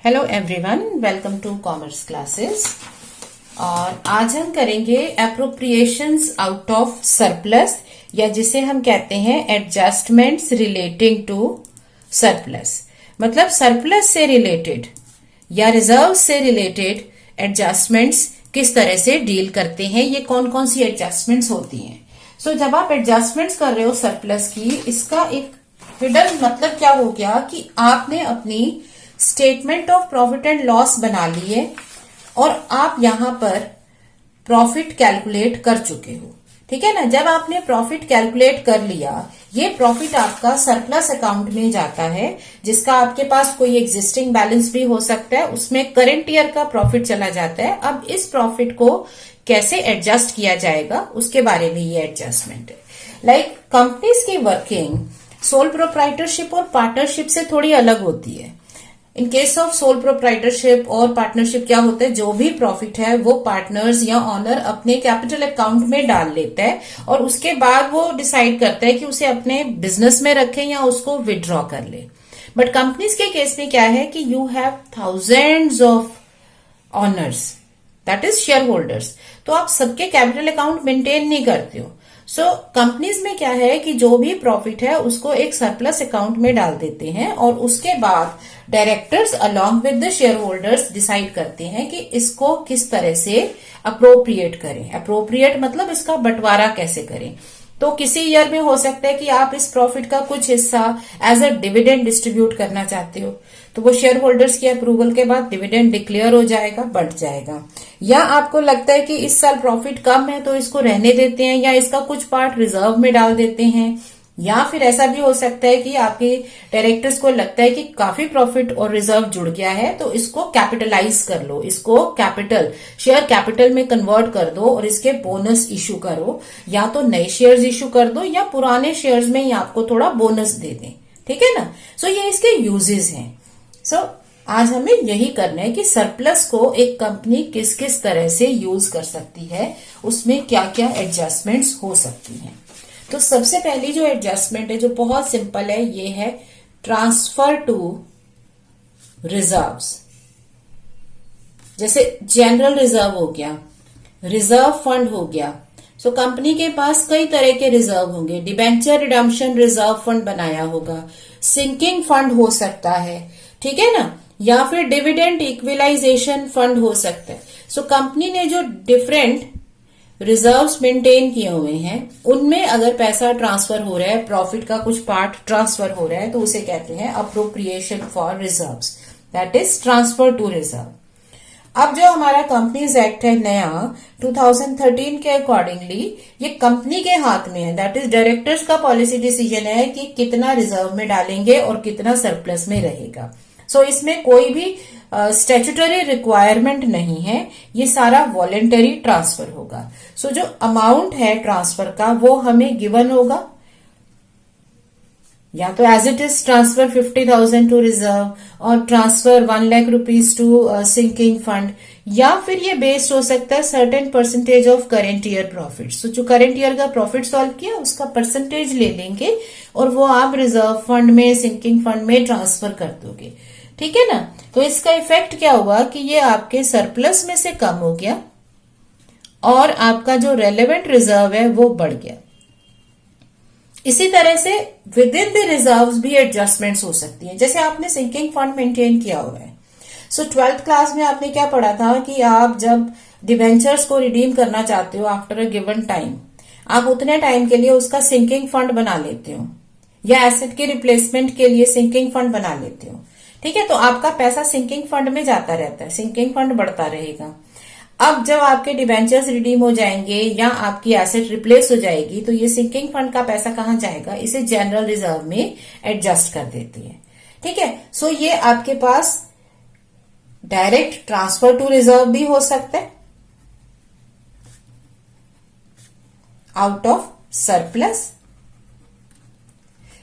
Hello everyone, welcome to commerce classes. और आज हम करेंगे एप्रोप्रिएशंस आउट ऑफ सरप्लस, या जिसे हम कहते हैं एडजस्टमेंट्स रिलेटिंग टू सरप्लस। मतलब सरप्लस से रिलेटेड या रिजर्व से रिलेटेड एडजस्टमेंट्स किस तरह से डील करते हैं, ये कौन कौन सी एडजस्टमेंट्स होती हैं। सो जब आप एडजस्टमेंट्स कर रहे हो सरप्लस की, इसका एक हिडन मतलब क्या हो गया कि आपने अपनी statement of profit and loss बना ली है और आप यहां पर प्रॉफिट कैलकुलेट कर चुके हो। ठीक है ना। जब आपने प्रॉफिट कैलकुलेट कर लिया, ये प्रॉफिट आपका सरप्लस अकाउंट में जाता है, जिसका आपके पास कोई एग्जिस्टिंग बैलेंस भी हो सकता है, उसमें करंट ईयर का प्रॉफिट चला जाता है। अब इस प्रॉफिट को कैसे एडजस्ट किया जाएगा, उसके बारे में ये एडजस्टमेंट है। लाइक कंपनीज की वर्किंग सोल प्रोप्राइटरशिप और पार्टनरशिप से थोड़ी अलग होती है। In case of sole proprietorship और पार्टनरशिप क्या होता है, जो भी प्रॉफिट है वो पार्टनर्स या ऑनर अपने कैपिटल अकाउंट में डाल लेता है और उसके बाद वो डिसाइड करता है कि उसे अपने बिजनेस में रखें या उसको विड्रॉ कर ले। बट कंपनीज के केस में क्या है कि you have thousands of honours, that is share holders, तो आप सबके कैपिटल अकाउंट मेंटेन नहीं करते हो। सो कंपनीज में क्या है कि जो भी प्रॉफिट है उसको एक सरप्लस अकाउंट में डाल देते हैं और उसके बाद directors along with the share holders decide करते हैं कि इसको किस तरह से अप्रोप्रिएट करें। अप्रोप्रिएट मतलब इसका बंटवारा कैसे करें। तो किसी ईयर में हो सकता है कि आप इस प्रॉफिट का कुछ हिस्सा एज अ डिविडेंड डिस्ट्रीब्यूट करना चाहते हो, तो वो शेयर होल्डर्स की अप्रूवल के बाद डिविडेंड डिक्लेयर हो जाएगा, बढ़ जाएगा। या आपको लगता है कि इस साल प्रॉफिट कम है तो इसको रहने देते हैं या इसका कुछ पार्ट रिजर्व में डाल देते हैं। या फिर ऐसा भी हो सकता है कि आपके डायरेक्टर्स को लगता है कि काफी प्रॉफिट और रिजर्व जुड़ गया है तो इसको कैपिटलाइज कर लो, इसको कैपिटल शेयर कैपिटल में कन्वर्ट कर दो और इसके बोनस इशू करो, या तो नए शेयर्स इशू कर दो या पुराने शेयर्स में ही आपको थोड़ा बोनस दे दें। ठीक है ना। सो ये इसके यूजेस हैं। सो आज हमें यही करना है कि सरप्लस को एक कंपनी किस किस तरह से यूज कर सकती है, उसमें क्या क्या एडजस्टमेंट्स हो सकती हैं। तो सबसे पहली जो एडजस्टमेंट है, जो बहुत सिंपल है, ये है ट्रांसफर टू रिजर्व्स। जैसे जनरल रिजर्व हो गया, रिजर्व फंड हो गया। सो कंपनी के पास कई तरह के रिजर्व होंगे। डिबेंचर रिडम्पशन रिजर्व फंड बनाया होगा, सिंकिंग फंड हो सकता है, ठीक है ना, या फिर डिविडेंड इक्विलाइजेशन फंड हो सकता है। सो कंपनी ने जो डिफरेंट रिजर्व्स मेंटेन किए हुए हैं, उनमें अगर पैसा ट्रांसफर हो रहा है, प्रॉफिट का कुछ पार्ट ट्रांसफर हो रहा है, तो उसे कहते हैं appropriation for reserves, that is transfer to reserve. अब जो हमारा कंपनीज एक्ट है नया 2013 के अकॉर्डिंगली, ये कंपनी के हाथ में है, दैट इज डायरेक्टर्स का पॉलिसी डिसीजन है कि कितना रिजर्व में डालेंगे और कितना सरप्लस में रहेगा। सो इसमें कोई भी स्टैट्यूटरी रिक्वायरमेंट नहीं है, ये सारा वॉलेंटरी ट्रांसफर होगा। सो जो अमाउंट है ट्रांसफर का वो हमें गिवन होगा, या तो as it is transfer 50,000 to reserve और transfer 1 lakh rupees to sinking fund, या फिर ये बेस्ड हो सकता है certain percentage of current year profit. So जो करेंट ईयर का प्रॉफिट सॉल्व किया उसका परसेंटेज ले लेंगे और वो आप रिजर्व फंड में, सिंकिंग फंड में ट्रांसफर कर दोगे। ठीक है ना। तो इसका इफेक्ट क्या हुआ कि ये आपके सरप्लस में से कम हो गया और आपका जो रेलेवेंट रिजर्व है वो बढ़ गया। इसी तरह से विद इन द रिजर्व्स भी एडजस्टमेंट्स हो सकती हैं। जैसे आपने सिंकिंग फंड मेंटेन किया हुआ है, सो 12th क्लास में आपने क्या पढ़ा था कि आप जब डिबेंचर्स को रिडीम करना चाहते हो आफ्टर अ गिवन टाइम, आप उतने टाइम के लिए उसका सिंकिंग फंड बना लेते हो या एसेट के रिप्लेसमेंट के लिए सिंकिंग फंड बना लेते हो। ठीक है। तो आपका पैसा सिंकिंग फंड में जाता रहता है, सिंकिंग फंड बढ़ता रहेगा। अब जब आपके डिबेंचर्स रिडीम हो जाएंगे या आपकी एसेट रिप्लेस हो जाएगी, तो ये सिंकिंग फंड का पैसा कहां जाएगा, इसे जनरल रिजर्व में एडजस्ट कर देती है। ठीक है। सो ये आपके पास डायरेक्ट ट्रांसफर टू रिजर्व भी हो सकता है आउट ऑफ सरप्लस,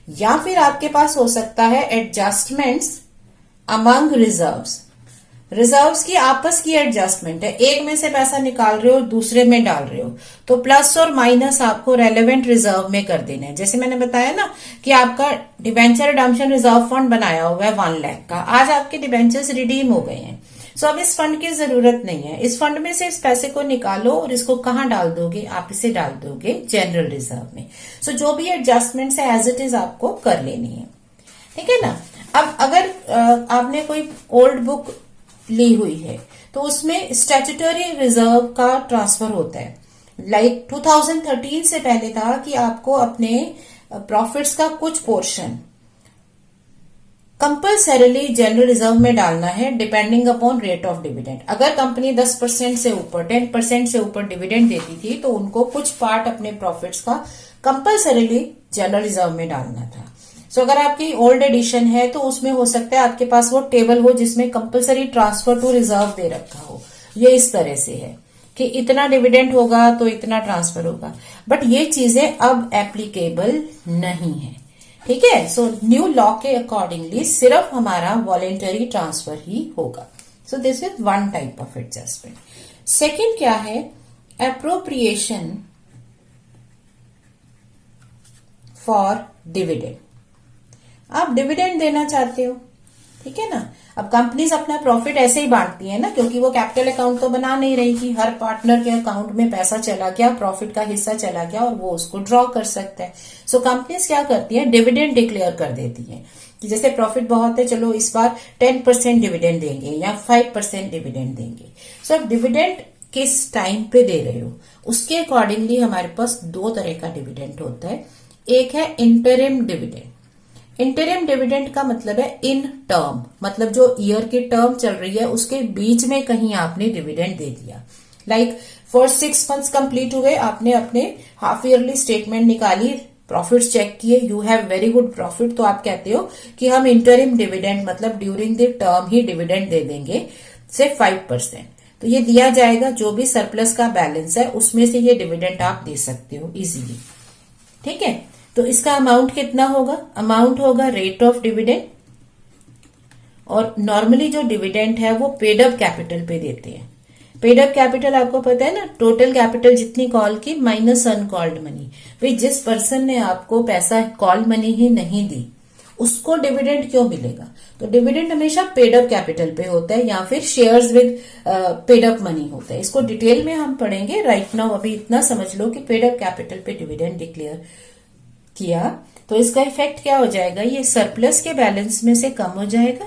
या फिर आपके पास हो सकता है एडजस्टमेंट्स अमंग रिजर्व्स। रिजर्व्स की आपस की एडजस्टमेंट है, एक में से पैसा निकाल रहे हो दूसरे में डाल रहे हो, तो प्लस और माइनस आपको रेलेवेंट रिजर्व में कर देना है। जैसे मैंने बताया ना कि आपका डिबेंचर रिडम्पशन रिजर्व फंड बनाया हुआ है 1 लाख का, आज आपके डिबेंचर्स रिडीम हो गए हैं, सो अब इस फंड की जरूरत नहीं है। इस फंड में से इस पैसे को निकालो और इसको कहाँ डाल दोगे, आप इसे डाल दोगे जनरल रिजर्व में। सो जो भी एडजस्टमेंट है एज इट इज आपको कर लेनी है, ठीक है ना। अब अगर आपने कोई ओल्ड बुक ली हुई है तो उसमें स्टैट्यूटरी रिजर्व का ट्रांसफर होता है। लाइक 2013 से पहले था कि आपको अपने प्रॉफिट्स का कुछ पोर्शन कंपल्सरीली जनरल रिजर्व में डालना है depending upon rate of dividend. अगर कंपनी 10% से ऊपर 10% से ऊपर डिविडेंड देती थी तो उनको कुछ पार्ट अपने प्रॉफिट्स का कंपल्सरीली जनरल रिजर्व में डालना था। सो अगर आपकी ओल्ड एडिशन है तो उसमें हो सकता है आपके पास वो टेबल हो जिसमें कंपल्सरी ट्रांसफर टू रिजर्व दे रखा हो। ये इस तरह से है कि इतना डिविडेंड होगा तो इतना ट्रांसफर होगा, बट ये चीजें अब एप्लीकेबल नहीं है, ठीक है। सो न्यू लॉ के अकॉर्डिंगली सिर्फ हमारा वॉलेंटरी ट्रांसफर ही होगा। So this is one type of adjustment. Second क्या है, एप्रोप्रिएशन फॉर डिविडेंड। आप डिविडेंड देना चाहते हो, ठीक है ना। अब कंपनीज अपना प्रॉफिट ऐसे ही बांटती है ना, क्योंकि वो कैपिटल अकाउंट तो बना नहीं रही कि हर पार्टनर के अकाउंट में पैसा चला गया, प्रॉफिट का हिस्सा चला गया और वो उसको ड्रॉ कर सकता है। सो कंपनीज क्या करती है, डिविडेंड डिक्लेयर कर देती है कि जैसे प्रॉफिट बहुत है, चलो इस बार 10% डिविडेंड देंगे या 5% डिविडेंड देंगे। सो अब डिविडेंड किस टाइम पे दे रहे हो उसके अकॉर्डिंगली हमारे पास 2 तरह का डिविडेंड होता है। एक है इंटरिम डिविडेंड। इंटरिम डिविडेंड का मतलब है इन टर्म, मतलब जो ईयर की टर्म चल रही है उसके बीच में कहीं आपने डिविडेंड दे दिया। लाइक फर्स्ट 6 मंथ्स कंप्लीट हुए, आपने अपने हाफ ईयरली स्टेटमेंट निकाली, प्रॉफिट्स चेक किए, you have very good profit, तो आप कहते हो कि हम इंटरिम डिविडेंड मतलब ड्यूरिंग द टर्म ही डिविडेंड दे देंगे से 5%। तो ये दिया जाएगा, जो भी सरप्लस का बैलेंस है उसमें से ये डिविडेंड आप दे सकते हो इजीली, ठीक है। तो इसका अमाउंट कितना होगा, अमाउंट होगा रेट ऑफ डिविडेंड, और नॉर्मली जो डिविडेंड है वो पेड अप कैपिटल पे देते हैं। पेड अप कैपिटल आपको पता है ना, टोटल कैपिटल जितनी कॉल की माइनस अनकॉल्ड मनी। भाई जिस पर्सन ने आपको पैसा कॉल मनी ही नहीं दी उसको डिविडेंड क्यों मिलेगा, तो डिविडेंड हमेशा पेड अप कैपिटल पे होता है या फिर shares with paid up money होता है। इसको डिटेल में हम पढ़ेंगे, राइट नाउ अभी इतना समझ लो कि पेड अप कैपिटल पे डिविडेंड डिक्लेयर किया तो इसका इफेक्ट क्या हो जाएगा, ये सरप्लस के बैलेंस में से कम हो जाएगा,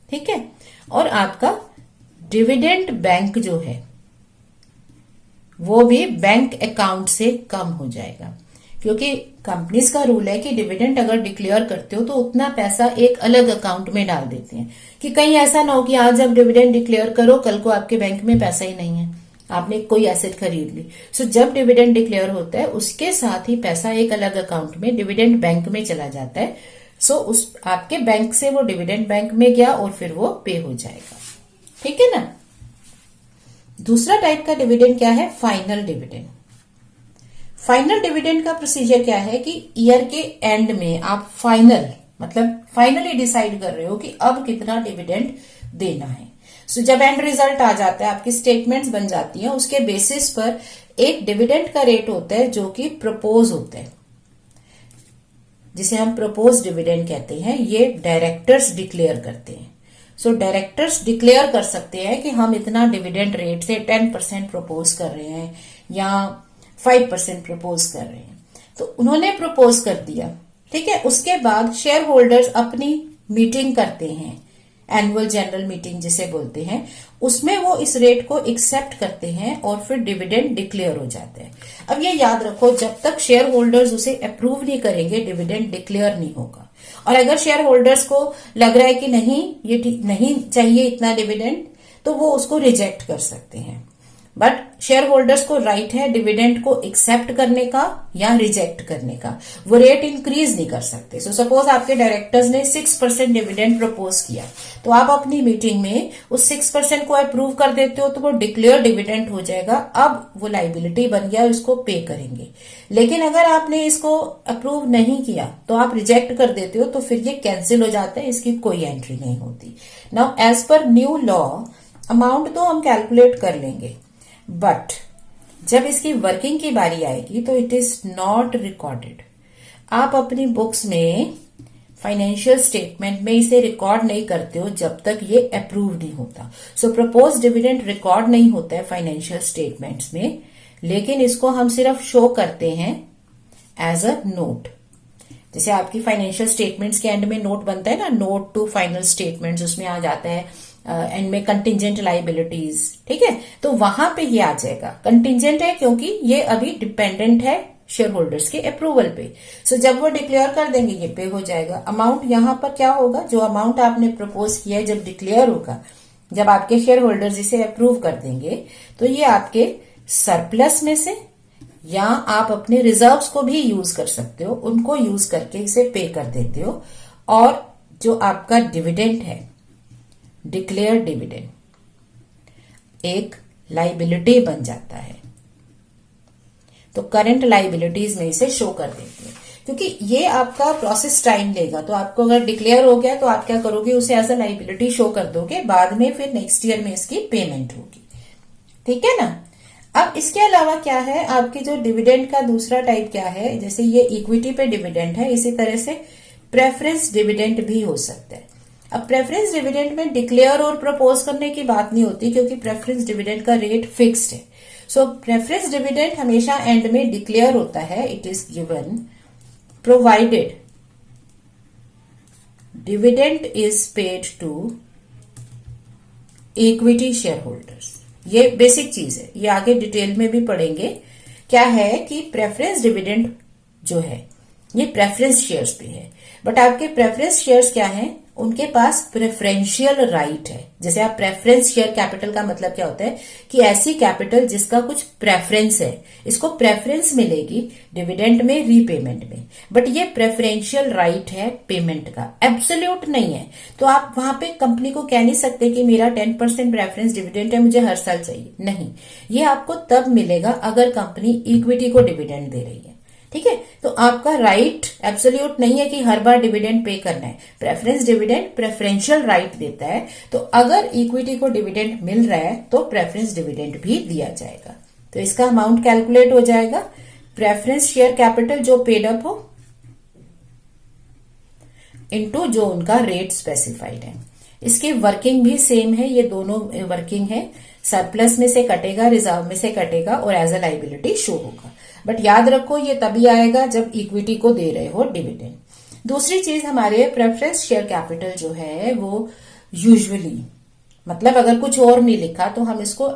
ठीक है। और आपका डिविडेंड बैंक जो है वो भी बैंक अकाउंट से कम हो जाएगा, क्योंकि कंपनीज का रूल है कि डिविडेंड अगर डिक्लेयर करते हो तो उतना पैसा एक अलग अकाउंट में डाल देते हैं कि कहीं ऐसा ना हो कि आज आप डिविडेंड डिक्लेयर करो कल को आपके बैंक में पैसा ही नहीं है, आपने कोई एसेट खरीद ली। सो जब डिविडेंड डिक्लेयर होता है उसके साथ ही पैसा एक अलग अकाउंट में डिविडेंड बैंक में चला जाता है। सो उस आपके बैंक से वो डिविडेंड बैंक में गया और फिर वो पे हो जाएगा, ठीक है ना। दूसरा टाइप का डिविडेंड क्या है, फाइनल डिविडेंड। फाइनल डिविडेंड का प्रोसीजर क्या है कि ईयर के एंड में आप फाइनल मतलब फाइनली डिसाइड कर रहे हो कि अब कितना डिविडेंड देना है। सो जब एंड रिजल्ट आ जाता है, आपकी स्टेटमेंट्स बन जाती हैं, उसके बेसिस पर एक डिविडेंड का रेट होता है जो कि प्रपोज होता है, जिसे हम प्रपोज डिविडेंड कहते हैं। ये डायरेक्टर्स डिक्लेयर करते हैं। सो डायरेक्टर्स डिक्लेयर कर सकते हैं कि हम इतना डिविडेंड रेट से 10% प्रपोज कर रहे हैं या 5% प्रपोज कर रहे हैं। तो उन्होंने प्रपोज कर दिया, ठीक है। उसके बाद शेयर होल्डर्स अपनी मीटिंग करते हैं, एनुअल जनरल मीटिंग जिसे बोलते हैं, उसमें वो इस रेट को एक्सेप्ट करते हैं और फिर डिविडेंड डिक्लेयर हो जाता है। अब ये याद रखो, जब तक शेयर होल्डर्स उसे अप्रूव नहीं करेंगे डिविडेंड डिक्लेयर नहीं होगा। और अगर शेयर होल्डर्स को लग रहा है कि नहीं ये नहीं चाहिए इतना डिविडेंड, तो वो उसको रिजेक्ट कर सकते हैं। बट शेयर होल्डर्स को राइट है डिविडेंड को एक्सेप्ट करने का या रिजेक्ट करने का, वो रेट इंक्रीज नहीं कर सकते। सो सपोज आपके डायरेक्टर्स ने 6% डिविडेंड प्रपोज किया, तो आप अपनी मीटिंग में उस 6% को अप्रूव कर देते हो तो वो डिक्लेयर डिविडेंड हो जाएगा, अब वो लाइबिलिटी बन गया, इसको पे करेंगे। लेकिन अगर आपने इसको अप्रूव नहीं किया तो आप रिजेक्ट कर देते हो, तो फिर ये कैंसिल हो जाता है, इसकी कोई एंट्री नहीं होती। Now as per new law amount तो हम कैलकुलेट कर लेंगे, बट जब इसकी वर्किंग की बारी आएगी तो इट इज नॉट रिकॉर्डेड। आप अपनी बुक्स में फाइनेंशियल स्टेटमेंट में इसे रिकॉर्ड नहीं करते हो जब तक ये अप्रूव नहीं होता। सो प्रपोज डिविडेंड रिकॉर्ड नहीं होता है फाइनेंशियल स्टेटमेंट्स में, लेकिन इसको हम सिर्फ शो करते हैं एज अ नोट। जैसे आपकी फाइनेंशियल स्टेटमेंट्स के एंड में नोट बनता है ना, नोट टू फाइनल स्टेटमेंट्स, उसमें आ जाता है एंड में कंटिजेंट लाइबिलिटीज, ठीक है, तो वहां पे ये आ जाएगा। कंटिजेंट है क्योंकि ये अभी डिपेंडेंट है शेयर होल्डर्स के अप्रूवल पे। सो जब वो डिक्लेयर कर देंगे ये पे हो जाएगा। अमाउंट यहां पर क्या होगा, जो अमाउंट आपने प्रपोज किया है जब डिक्लेयर होगा, जब आपके शेयर होल्डर्स इसे अप्रूव कर देंगे, तो ये आपके सरप्लस में से या आप अपने रिजर्व्स को भी यूज कर सकते हो, उनको यूज करके इसे पे कर देते हो। और जो आपका डिविडेंड है, डिक्लेयर डिविडेंड, एक लाइबिलिटी बन जाता है। तो करंट लाइबिलिटीज में इसे शो कर देते हैं, क्योंकि ये आपका प्रोसेस टाइम लेगा। तो आपको अगर डिक्लेयर हो गया तो आप क्या करोगे, उसे एज अ लाइबिलिटी शो कर दोगे, बाद में फिर नेक्स्ट ईयर में इसकी पेमेंट होगी, ठीक है ना। अब इसके अलावा क्या है, आपके जो डिविडेंड का दूसरा टाइप क्या है, जैसे ये इक्विटी पे डिविडेंड है, इसी तरह से प्रेफरेंस डिविडेंड भी हो सकता है। अब प्रेफरेंस डिविडेंड में डिक्लेयर और प्रपोज करने की बात नहीं होती, क्योंकि प्रेफरेंस डिविडेंड का रेट फिक्स्ड है। सो प्रेफरेंस डिविडेंड हमेशा एंड में डिक्लेयर होता है, it is given provided dividend is paid to equity share holders. ये बेसिक चीज है, ये आगे डिटेल में भी पढ़ेंगे। क्या है कि प्रेफरेंस डिविडेंड जो है ये प्रेफरेंस शेयर्स पे है, बट आपके प्रेफरेंस शेयर्स क्या हैं, उनके पास प्रेफरेंशियल राइट है। जैसे आप प्रेफरेंस शेयर कैपिटल का मतलब क्या होता है कि ऐसी कैपिटल जिसका कुछ प्रेफरेंस है, इसको प्रेफरेंस मिलेगी डिविडेंड में, रीपेमेंट में, बट ये प्रेफरेंशियल राइट है पेमेंट का, एब्सोल्यूट नहीं है। तो आप वहां पे कंपनी को कह नहीं सकते कि मेरा 10% प्रेफरेंस डिविडेंड है, मुझे हर साल चाहिए, नहीं। ये आपको तब मिलेगा अगर कंपनी इक्विटी को डिविडेंड दे रही है, ठीक है। तो आपका राइट एब्सोल्यूट नहीं है कि हर बार डिविडेंड पे करना है। प्रेफरेंस डिविडेंड प्रेफरेंशियल राइट देता है, तो अगर इक्विटी को डिविडेंड मिल रहा है तो प्रेफरेंस डिविडेंड भी दिया जाएगा। तो इसका अमाउंट कैलकुलेट हो जाएगा, प्रेफरेंस शेयर कैपिटल जो पेड अप हो इनटू जो उनका रेट स्पेसिफाइड है। इसकी वर्किंग भी सेम है, ये दोनों वर्किंग है, सरप्लस में से कटेगा, रिजर्व में से कटेगा और एज अ लाइबिलिटी शो होगा। बट याद रखो ये तभी आएगा जब इक्विटी को दे रहे हो डिविडेंड। दूसरी चीज, हमारे प्रेफरेंस शेयर कैपिटल जो है वो यूजुअली, मतलब अगर कुछ और नहीं लिखा तो हम इसको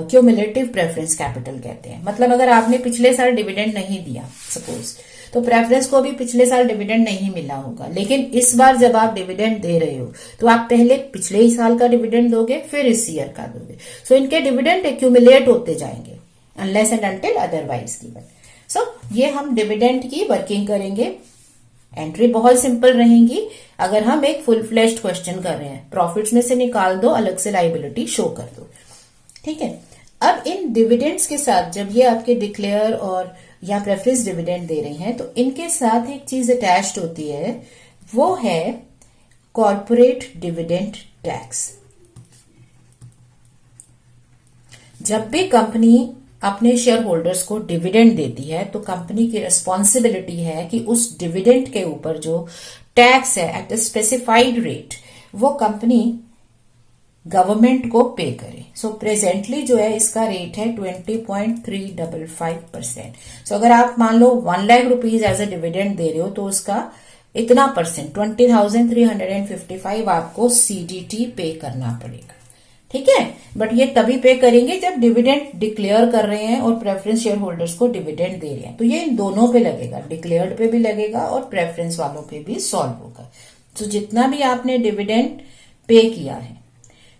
क्यूमुलेटिव प्रेफरेंस कैपिटल कहते हैं। मतलब अगर आपने पिछले साल डिविडेंड नहीं दिया सपोज, तो प्रेफरेंस को भी पिछले साल डिविडेंड नहीं मिला होगा, लेकिन इस बार जब आप डिविडेंड दे रहे हो तो आप पहले पिछले ही साल का डिविडेंड दोगे, फिर इस ईयर का दोगे। सो इनके डिविडेंड एक्यूमुलेट होते जाएंगे unless and until otherwise given. So ये हम डिविडेंड की वर्किंग करेंगे। एंट्री बहुत सिंपल रहेंगी। अगर हम एक फुल फ्लेश्ड क्वेश्चन कर रहे हैं, प्रॉफिट्स में से निकाल दो, अलग से लाइबिलिटी शो कर दो, ठीक है। अब इन डिविडेंड्स के साथ जब ये आपके डिक्लेयर और या प्रेफरेंस डिविडेंड दे रहे हैं, तो इनके साथ एक चीज अटैच्ड होती है, वो है कॉर्पोरेट डिविडेंड टैक्स। जब भी कंपनी अपने शेयर होल्डर्स को डिविडेंड देती है तो कंपनी की रिस्पॉन्सिबिलिटी है कि उस डिविडेंड के ऊपर जो टैक्स है एट अ स्पेसिफाइड रेट, वो कंपनी गवर्नमेंट को पे करे। सो प्रेजेंटली जो है इसका रेट है 20.355%। सो अगर आप मान लो 1 lakh rupees as a dividend दे रहे हो तो उसका इतना परसेंट 20,355 आपको सीडीटी पे करना पड़ेगा, ठीक है। बट ये तभी पे करेंगे जब डिविडेंड डिक्लेयर कर रहे हैं और प्रेफरेंस शेयर होल्डर्स को डिविडेंड दे रहे हैं, तो ये इन दोनों पे लगेगा, डिक्लेयर्ड पे भी लगेगा और प्रेफरेंस वालों पे भी सॉल्व होगा। तो जितना भी आपने डिविडेंड पे किया है,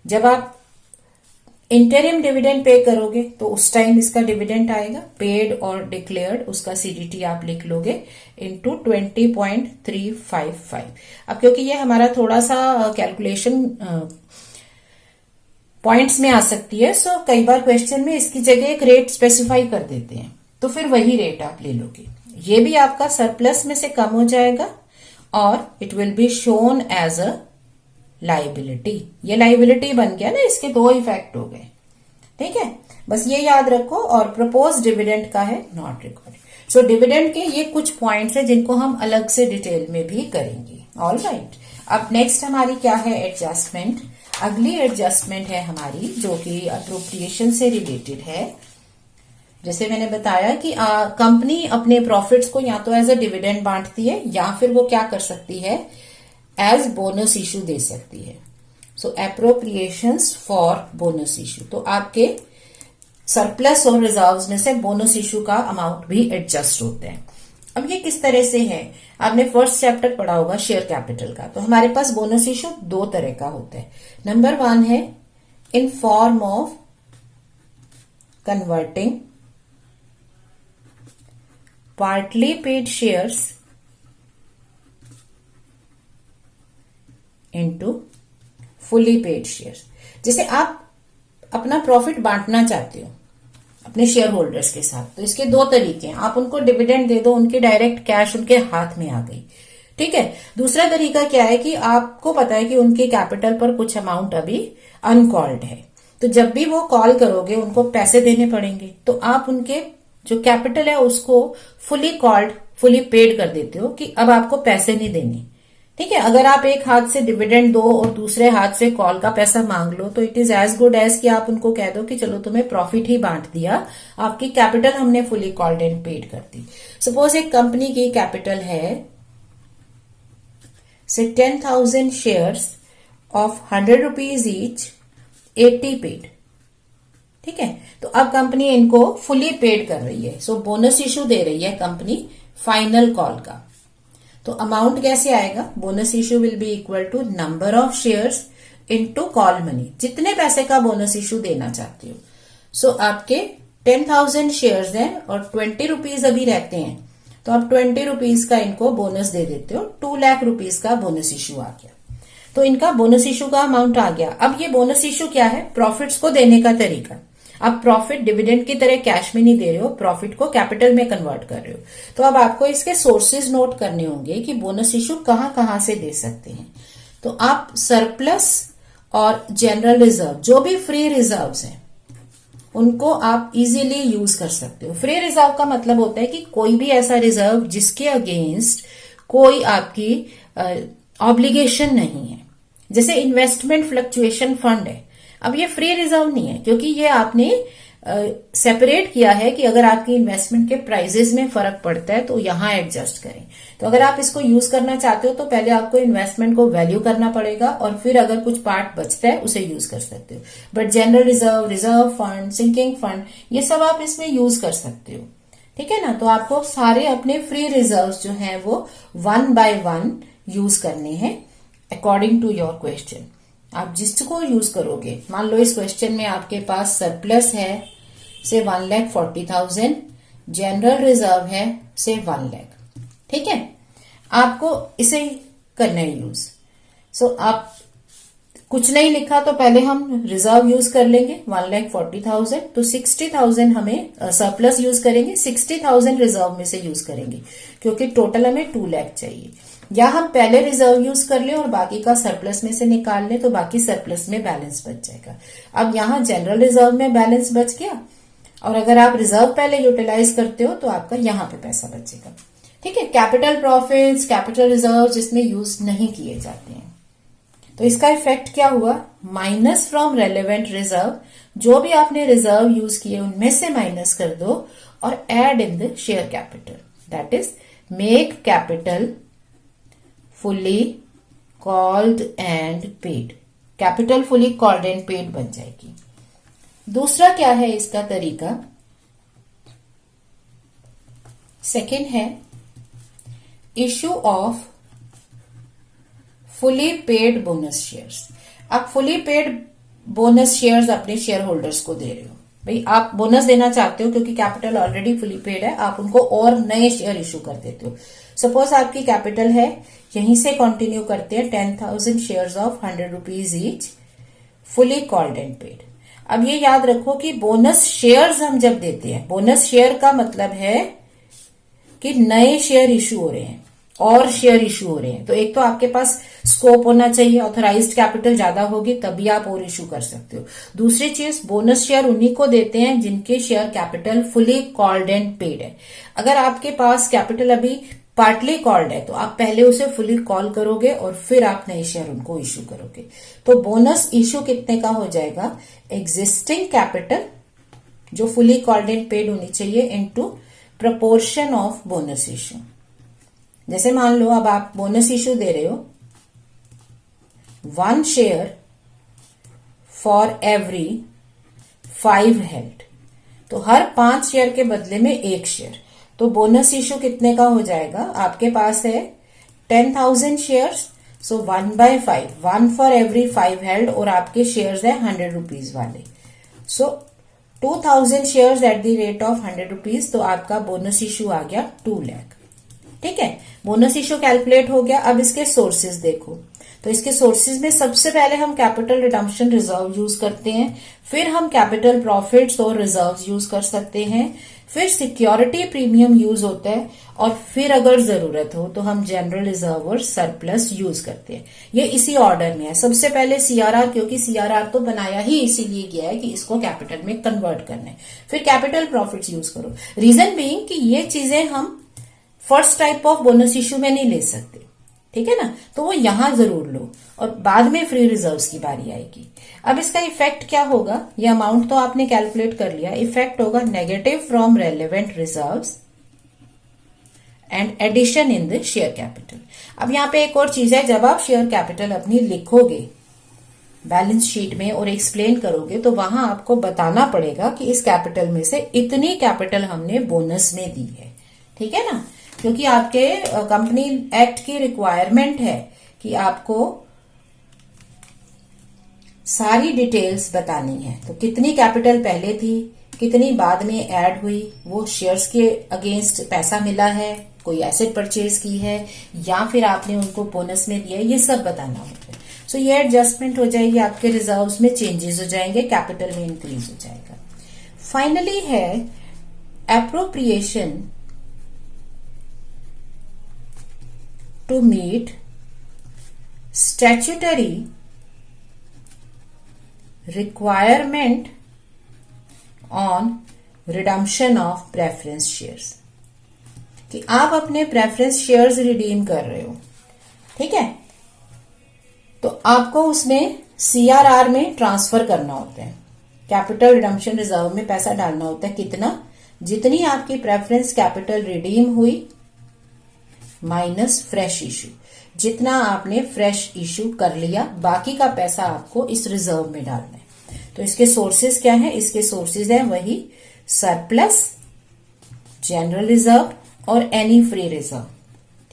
जब आप इंटरिम डिविडेंड पे करोगे तो उस टाइम इसका डिविडेंड आएगा, पेड और डिक्लेयर्ड, उसका सीडीटी आप लिख लोगे इंटू 20.355। अब क्योंकि ये हमारा थोड़ा सा कैलकुलेशन पॉइंट्स में आ सकती है, सो कई बार क्वेश्चन में इसकी जगह एक रेट स्पेसिफाई कर देते हैं, तो फिर वही रेट आप ले लोगे। ये भी आपका सरप्लस में से कम हो जाएगा और it will be shown as a liability. ये लाइबिलिटी बन गया ना, इसके दो इफेक्ट हो गए। ठीक है, बस ये याद रखो। और प्रपोज डिविडेंड का है नॉट रिकॉर्डेड। सो डिविडेंड के ये कुछ पॉइंट्स हैं जिनको हम अलग से डिटेल में भी करेंगे। ऑल राइट, अब नेक्स्ट हमारी क्या है, एडजस्टमेंट। अगली एडजस्टमेंट है हमारी जो कि अप्रोप्रिएशन से रिलेटेड है। जैसे मैंने बताया कि कंपनी अपने प्रॉफिट्स को या तो एज अ डिविडेंड बांटती है या फिर वो क्या कर सकती है, एज बोनस इशू दे सकती है। सो एप्रोप्रिएशंस फॉर बोनस इशू, तो आपके सरप्लस और रिजर्व्स में से बोनस इशू का अमाउंट भी एडजस्ट होते हैं। अब ये किस तरह से है, आपने फर्स्ट चैप्टर पढ़ा होगा शेयर कैपिटल का। तो हमारे पास बोनस इशू दो तरह का होता है। नंबर 1 है in form of converting partly paid shares into fully paid shares. जैसे आप अपना प्रॉफिट बांटना चाहते हो अपने शेयर होल्डर्स के साथ, तो इसके दो तरीके हैं। आप उनको डिविडेंड दे दो, उनके डायरेक्ट कैश उनके हाथ में आ गई। ठीक है। दूसरा तरीका क्या है कि आपको पता है कि उनके कैपिटल पर कुछ अमाउंट अभी अनकॉल्ड है, तो जब भी वो कॉल करोगे उनको पैसे देने पड़ेंगे, तो आप उनके जो कैपिटल है उसको फुली कॉल्ड, फुली पेड कर देते हो कि अब आपको पैसे नहीं देने। ठीक है। अगर आप एक हाथ से डिविडेंड दो और दूसरे हाथ से कॉल का पैसा मांग लो, तो it is as good as कि आप उनको कह दो कि चलो तुम्हें प्रॉफिट ही बांट दिया, आपकी कैपिटल हमने फुली कॉल्ड एंड पेड कर दी। सपोज एक कंपनी की कैपिटल है से 10,000 shares of 100 rupees each, 80 paid. ठीक है। तो अब कंपनी इनको फुली पेड कर रही है, सो बोनस इशू दे रही है कंपनी फाइनल कॉल का। तो अमाउंट कैसे आएगा, bonus issue will be equal to number of shares into call money, जितने पैसे का बोनस इशू देना चाहते हो। सो आपके 10,000 शेयर्स हैं और 20 रुपीज अभी रहते हैं, तो आप 20 रुपीज का इनको बोनस दे देते हो, 2 लाख रुपीज का बोनस इशू आ गया। तो इनका बोनस इशू का अमाउंट आ गया। अब ये बोनस इशू क्या है, प्रॉफिट्स को देने का तरीका। अब प्रॉफिट डिविडेंड की तरह कैश में नहीं दे रहे हो, प्रॉफिट को कैपिटल में कन्वर्ट कर रहे हो। तो अब आपको इसके सोर्सेज नोट करने होंगे कि बोनस इशू कहां कहां से दे सकते हैं। तो आप सरप्लस और जनरल रिजर्व, जो भी फ्री रिजर्व्स हैं, उनको आप इजीली यूज कर सकते हो। फ्री रिजर्व का मतलब होता है कि कोई भी ऐसा रिजर्व जिसके अगेंस्ट कोई आपकी ऑब्लिगेशन नहीं है। जैसे इन्वेस्टमेंट फ्लक्चुएशन फंड है, अब ये फ्री रिजर्व नहीं है क्योंकि ये आपने सेपरेट किया है कि अगर आपकी इन्वेस्टमेंट के प्राइजेस में फर्क पड़ता है तो यहां एडजस्ट करें। तो अगर आप इसको यूज करना चाहते हो तो पहले आपको इन्वेस्टमेंट को वैल्यू करना पड़ेगा और फिर अगर कुछ पार्ट बचता है उसे यूज कर सकते हो। But general reserve, reserve fund, sinking fund, ये सब आप इसमें यूज कर सकते हो। ठीक है ना। तो आपको सारे अपने फ्री रिजर्व जो है वो 1 by 1 यूज करने हैं अकॉर्डिंग टू योर क्वेश्चन। आप जिसको यूज करोगे, मान लो इस क्वेश्चन में आपके पास सरप्लस है से 1,40,000, जनरल रिजर्व है से 1 लाख। ठीक है, आपको इसे करना है यूज। सो आप कुछ नहीं लिखा तो पहले हम रिजर्व यूज कर लेंगे 1,40,000, तो 60,000 हमें सरप्लस यूज करेंगे, 60,000 रिजर्व में से यूज करेंगे क्योंकि टोटल हमें 2 लाख चाहिए। या हम पहले रिजर्व यूज कर लें और बाकी का सरप्लस में से निकाल लें, तो बाकी सरप्लस में बैलेंस बच जाएगा। अब यहाँ जनरल रिजर्व में बैलेंस बच गया और अगर आप रिजर्व पहले यूटिलाइज करते हो तो आपका यहाँ पे पैसा बचेगा। ठीक है। कैपिटल प्रॉफिट्स, कैपिटल रिजर्व इसमें यूज नहीं किए जाते हैं, तो इसका इफेक्ट क्या हुआ, माइनस फ्रॉम रेलेवेंट रिजर्व, जो भी आपने रिजर्व यूज किए उनमें से माइनस कर दो और add in the share capital, that is make capital fully called and paid. Capital fully called and paid बन जाएगी। दूसरा क्या है इसका तरीका, सेकेंड है issue of fully paid bonus shares. अब फुली पेड बोनस शेयर्स अपने शेयर होल्डर्स को दे रहे हो। भाई आप बोनस देना चाहते हो क्योंकि कैपिटल ऑलरेडी फुली पेड है, आप उनको और नए शेयर इशू कर देते हो। सपोज आपकी कैपिटल है, यहीं से कंटिन्यू करते हैं, 10,000 shares of 100 rupees each, fully called and paid. अब ये याद रखो कि बोनस शेयर्स हम जब देते हैं, बोनस शेयर का मतलब है कि नए शेयर इशू हो रहे हैं और शेयर इशू हो रहे हैं। तो एक तो आपके पास स्कोप होना चाहिए, ऑथराइज्ड कैपिटल ज्यादा होगी तभी आप और इशू कर सकते हो। दूसरी चीज, बोनस शेयर उन्हीं को देते हैं जिनके share capital fully called and paid है। अगर आपके पास कैपिटल अभी पार्टली कॉल्ड है तो आप पहले उसे फुली कॉल करोगे और फिर आप नए शेयर उनको इशू करोगे। तो बोनस इशू कितने का हो जाएगा, एग्जिस्टिंग कैपिटल जो फुली कॉल्ड एंड पेड होनी चाहिए into proportion of bonus issue. जैसे मान लो अब आप बोनस इशू दे रहे हो 1 शेयर फॉर एवरी 5 हेल्ड, तो हर 5 शेयर के बदले में 1 शेयर। तो बोनस इशू कितने का हो जाएगा, आपके पास है 10,000 shares, so 1/5, 1 for every 5 held, और आपके शेयर्स है 100 रुपीज वाले। सो 2,000 shares at the rate of 100 rupees, तो आपका बोनस इशू आ गया 2 लाख। ठीक है, बोनस इशू कैलकुलेट हो गया। अब इसके सोर्सेज देखो, तो इसके सोर्सेज में सबसे पहले हम कैपिटल रिडम्पशन रिजर्व यूज करते हैं, फिर हम कैपिटल प्रॉफिट्स और रिजर्व्स यूज कर सकते हैं, फिर सिक्योरिटी प्रीमियम यूज होता है, और फिर अगर जरूरत हो तो हम जनरल रिजर्व और सरप्लस यूज करते हैं। ये इसी ऑर्डर में है। सबसे पहले सीआरआर, क्योंकि सीआरआर तो बनाया ही इसीलिए गया है कि इसको कैपिटल में कन्वर्ट करना है। फिर कैपिटल प्रॉफिट्स यूज करो। रीजन बीइंग कि ये चीजें हम first type of bonus issue में नहीं ले सकते, ठीक है ना, तो वो यहां जरूर लो और बाद में फ्री रिजर्व्स की बारी आएगी। अब इसका इफेक्ट क्या होगा, ये अमाउंट तो आपने कैलकुलेट कर लिया, इफेक्ट होगा negative from relevant reserves and addition in the share capital. अब यहां पे एक और चीज है, जब आप शेयर कैपिटल अपनी लिखोगे बैलेंस शीट में और एक्सप्लेन करोगे तो वहां आपको बताना पड़ेगा कि इस कैपिटल में से इतनी कैपिटल हमने बोनस में दी है, ठीक है ना, क्योंकि आपके कंपनी एक्ट की रिक्वायरमेंट है कि आपको सारी डिटेल्स बतानी है। तो कितनी कैपिटल पहले थी, कितनी बाद में ऐड हुई, वो शेयर्स के अगेंस्ट पैसा मिला है, कोई एसेट परचेज की है, या फिर आपने उनको बोनस में दिया है, ये सब बताना होता है। सो ये एडजस्टमेंट हो जाएगी, आपके रिजर्व्स में चेंजेस हो जाएंगे, कैपिटल में इंक्रीज हो जाएगा। फाइनली है appropriation to meet statutory requirement on redemption of preference shares, कि आप अपने प्रेफरेंस शेयर्स रिडीम कर रहे हो, ठीक है, तो आपको उसमें सीआरआर में ट्रांसफर करना होता है, कैपिटल रिडम्पशन रिजर्व में पैसा डालना होता है। कितना, जितनी आपकी प्रेफरेंस कैपिटल रिडीम हुई माइनस फ्रेश इशू, जितना आपने फ्रेश इशू कर लिया, बाकी का पैसा आपको इस रिजर्व में डालना है। तो इसके सोर्सेज क्या है, इसके सोर्सेज है वही सरप्लस, जनरल रिजर्व और एनी फ्री रिजर्व,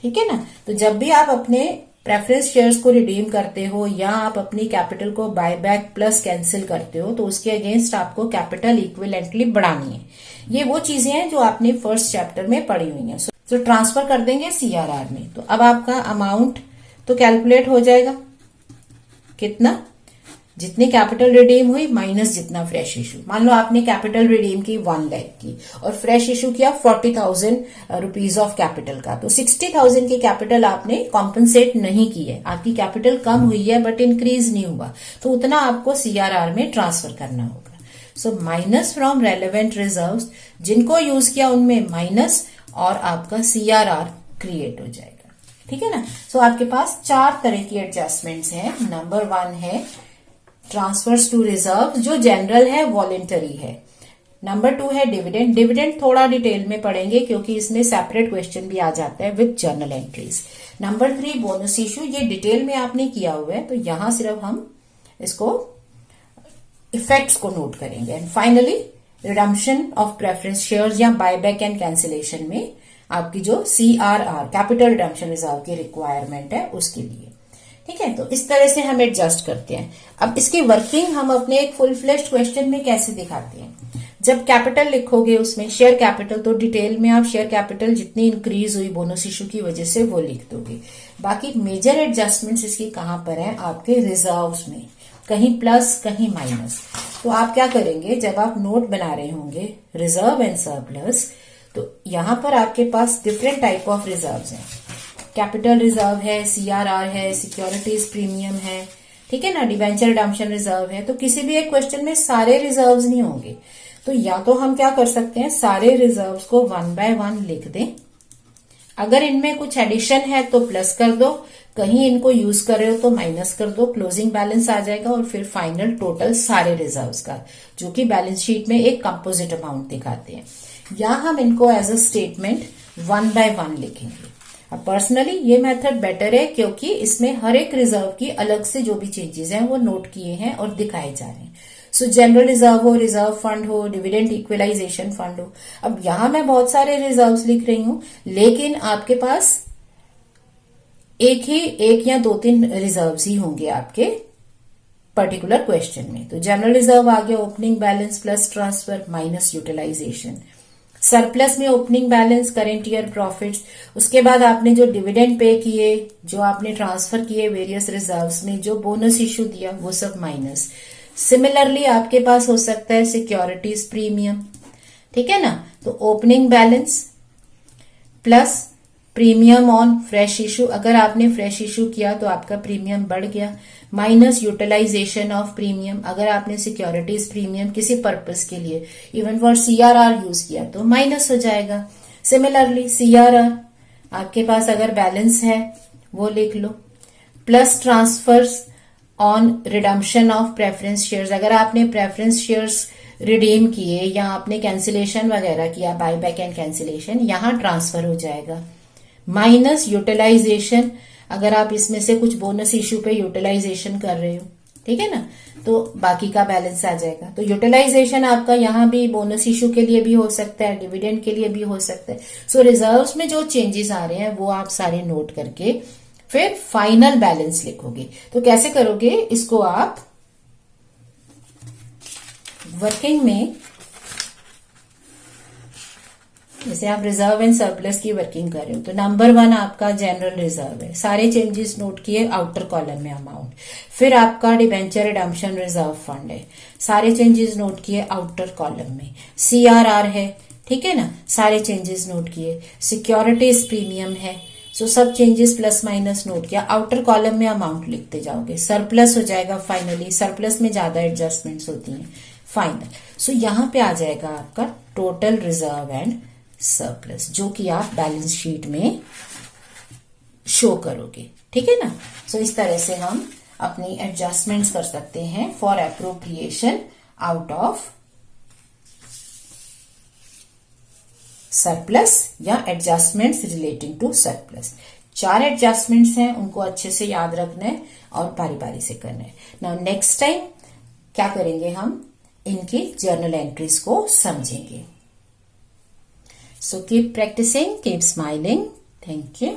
ठीक है ना। तो जब भी आप अपने प्रेफरेंस शेयर्स को रिडीम करते हो या आप अपनी कैपिटल को बाय बैक प्लस कैंसिल करते हो तो उसके अगेंस्ट आपको कैपिटल इक्विवेलेंटली बढ़ानी है। ये वो चीजें हैं जो आपने फर्स्ट चैप्टर में पढ़ी हुई हैं। तो ट्रांसफर कर देंगे सीआरआर में, तो अब आपका अमाउंट तो कैलकुलेट हो जाएगा, कितना, जितनी कैपिटल रिडीम हुई माइनस जितना फ्रेश इशू। मान लो आपने कैपिटल रिडीम की 1 लाख की और फ्रेश इशू किया 40,000 रुपीज ऑफ कैपिटल का, तो 60,000 की कैपिटल आपने कॉम्पनसेट नहीं की है, आपकी कैपिटल कम हुई है बट इंक्रीज नहीं हुआ, तो उतना आपको सीआरआर में ट्रांसफर करना होगा। So minus from relevant reserves, जिनको यूज किया उनमें माइनस, और आपका सीआरआर क्रिएट हो जाएगा, ठीक है ना। सो आपके पास 4 तरह की एडजस्टमेंट्स हैं। नंबर 1 है ट्रांसफर्स टू रिजर्व, जो जनरल है, वॉलेंटरी है। नंबर 2 है डिविडेंड। डिविडेंड थोड़ा डिटेल में पढ़ेंगे क्योंकि इसमें सेपरेट क्वेश्चन भी आ जाता है with journal entries. Number 3 bonus issue, ये डिटेल में आपने किया हुआ है, तो यहां सिर्फ हम इसको इफेक्ट्स को नोट करेंगे। And finally redemption of preference shares या बायबैक एंड कैंसिलेशन में आपकी जो सीआरआर कैपिटल रिडम्पशन रिजर्व की रिक्वायरमेंट है उसके लिए। ठीक है, तो इस तरह से हम एडजस्ट करते हैं। अब इसकी वर्किंग हम अपने एक फुल फ्लेश्ड क्वेश्चन में कैसे दिखाते हैं। जब कैपिटल लिखोगे उसमें शेयर कैपिटल, तो डिटेल में आप शेयर कैपिटल जितनी इंक्रीज हुई बोनस इशू की वजह से वो लिख दोगे। बाकी मेजर एडजस्टमेंट्स इसकी कहां पर है, आपके रिजर्व्स में, कहीं प्लस कहीं माइनस। तो आप क्या करेंगे, जब आप नोट बना रहे होंगे रिजर्व एंड सरप्लस, तो यहां पर आपके पास डिफरेंट टाइप ऑफ रिजर्व्स हैं। कैपिटल रिजर्व है, सीआरआर है, सिक्योरिटीज प्रीमियम है, ठीक है ना, डिवेंचर रिडम्पशन रिजर्व है। तो किसी भी एक क्वेश्चन में सारे रिजर्व्स नहीं होंगे, तो या तो हम क्या कर सकते हैं, सारे रिजर्व्स को 1 by 1 लिख दें। अगर इनमें कुछ एडिशन है तो प्लस कर दो, कहीं इनको यूज कर रहे हो तो माइनस कर दो, क्लोजिंग बैलेंस आ जाएगा और फिर फाइनल टोटल सारे रिजर्व्स का, जो कि बैलेंस शीट में एक कंपोजिट अमाउंट दिखाते हैं। या हम इनको एज अ स्टेटमेंट 1 by 1 लिखेंगे। अब पर्सनली ये मेथड बेटर है, क्योंकि इसमें हर एक रिजर्व की अलग से जो भी चेंजेस हैं वो नोट किए हैं और दिखाए जा रहे हैं। सो जनरल रिजर्व हो, रिजर्व फंड हो, डिविडेंड इक्वलाइजेशन फंड हो। अब यहां मैं बहुत सारे रिजर्व्स लिख रही हूं, लेकिन आपके पास एक या 2-3 रिजर्व्स ही होंगे आपके पर्टिकुलर क्वेश्चन में। तो जनरल रिजर्व आ गया, opening balance plus transfer minus utilisation. Surplus में opening balance, current year profits, उसके बाद आपने जो डिविडेंड पे किए, जो आपने ट्रांसफर किए वेरियस रिजर्व्स में, जो बोनस इश्यू दिया, वो सब माइनस। सिमिलरली आपके पास हो सकता है सिक्योरिटीज प्रीमियम, ठीक है ना, तो opening balance plus premium on fresh issue, अगर आपने फ्रेश इशू किया तो आपका प्रीमियम बढ़ गया, माइनस यूटिलाइजेशन ऑफ प्रीमियम, अगर आपने सिक्योरिटीज प्रीमियम किसी पर्पस के लिए इवन फॉर सीआरआर यूज किया तो माइनस हो जाएगा। सिमिलरली सीआरआर आपके पास अगर बैलेंस है वो लिख लो, plus transfers on redemption of preference shares, अगर आपने प्रेफरेंस शेयर्स रिडीम किए या आपने कैंसिलेशन वगैरह किया, बाय बैक एंड कैंसिलेशन, यहां ट्रांसफर हो जाएगा। माइनस यूटिलाइजेशन, अगर आप इसमें से कुछ बोनस इश्यू पे यूटिलाइजेशन कर रहे हो, ठीक है ना, तो बाकी का बैलेंस आ जाएगा। तो यूटिलाइजेशन आपका यहां भी बोनस इश्यू के लिए भी हो सकता है, डिविडेंड के लिए भी हो सकता है। सो रिजर्व्स में जो चेंजेस आ रहे हैं वो आप सारे नोट करके फिर फाइनल बैलेंस लिखोगे। तो कैसे करोगे इसको आप वर्किंग में, जैसे आप रिजर्व एंड सरप्लस की वर्किंग कर रहे हो, तो नंबर 1 आपका जनरल रिजर्व है, सारे चेंजेस नोट किए आउटर कॉलम में अमाउंट। फिर आपका डिबेंचर रिडम्पशन रिजर्व फंड है, सारे चेंजेस नोट किए आउटर कॉलम में। सीआरआर है, ठीक है ना, सारे चेंजेस नोट किए। सिक्योरिटीज प्रीमियम है, सो सब चेंजेस प्लस माइनस नोट किया, आउटर कॉलम में अमाउंट लिखते जाओगे। सरप्लस हो जाएगा फाइनली, सरप्लस में ज्यादा एडजस्टमेंट्स होती हैं, फाइनल। सो यहां पे आ जाएगा आपका टोटल रिजर्व एंड सरप्लस, जो कि आप बैलेंस शीट में शो करोगे, ठीक है ना। सो इस तरह से हम अपनी एडजस्टमेंट्स कर सकते हैं for appropriation out of surplus या adjustments relating to surplus. 4 adjustments हैं, उनको अच्छे से याद रखना है और बारी बारी से करना है। नाउ नेक्स्ट टाइम क्या करेंगे, हम इनकी जर्नल एंट्रीज को समझेंगे। So keep practicing, keep smiling. Thank you.